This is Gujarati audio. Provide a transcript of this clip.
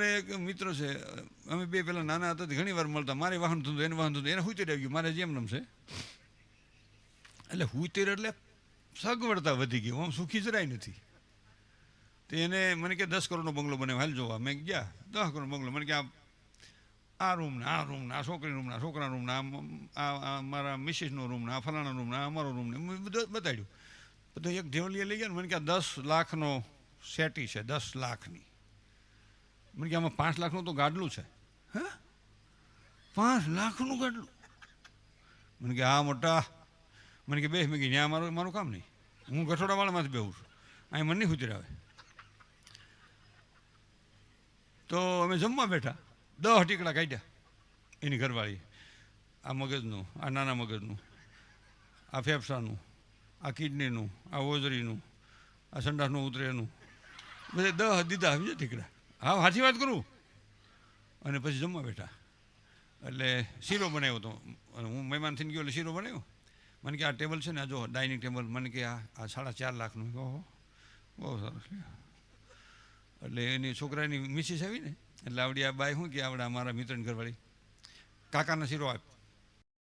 એક મિત્ર છે, અમે બે પેલા નાના હતા ઘણી વાર મળતા. મારે વાહન થતું એને વાહન થતું, એને હુતેર આવી ગયું, મારે જેમ નમ છે. એટલે હુતેર એટલે સગવડતા વધી ગઈ, આમ સુખી જરાય નથી. તો એને મને કે 10 કરોડનો બંગલો બનાવ્યો, હાલ જોવા. મેં ગયા 10 કરોડ બંગલો. મને કે આ રૂમ ને આ રૂમ ને આ છોકરી રૂમ ને આ છોકરા રૂમ ને આ મારા મિસિસનો રૂમ ને આ ફલાણા રૂમ ને આ અમારો રૂમ ને બધું બતાડ્યું. બધું એક ઢેવલીએ લઈ ગયા ને મને કે 10 લાખનો સેટી છે, 10 લાખની. મને કે આમાં 5 લાખનું તો ગાડલું છે. હે 5 લાખનું ગાડલું? મને કે હા મોટા. મને કે બે મેં કે ત્યાં મારું કામ નહીં, હું ગઠોડાવાળામાંથી બેહું છું, અહીં મને નહીં સુધીર આવે. તો અમે જમવા બેઠા, 10 ટીકડા કાઢ્યા એની ઘરવાળી. આ મગજનું, આ નાના મગજનું, આ ફેફસાનું, આ કિડનીનું, આ ઓજરીનું, આ સંડાસનું ઉતરેનું, બધે 10 દીધા આવી જાય ટીકડા. હા સાચી વાત કરું. અને પછી જમવા બેઠા એટલે શીરો બનાવ્યો હતો. હું મહેમાન થઈને ગયો એટલે શીરો બનાવ્યો. મને કે આ ટેબલ છે ને, આ જો ડાઇનિંગ ટેબલ, મને કે આ 4.5 લાખનું. ઓહો બહુ સરસ. એટલે એની છોકરાની મિસિસ આવી ને એટલે આવડી આ બાઈ શું કે આવડે અમારા મિત્રની ઘરવાળી, કાકાના શીરો આપ.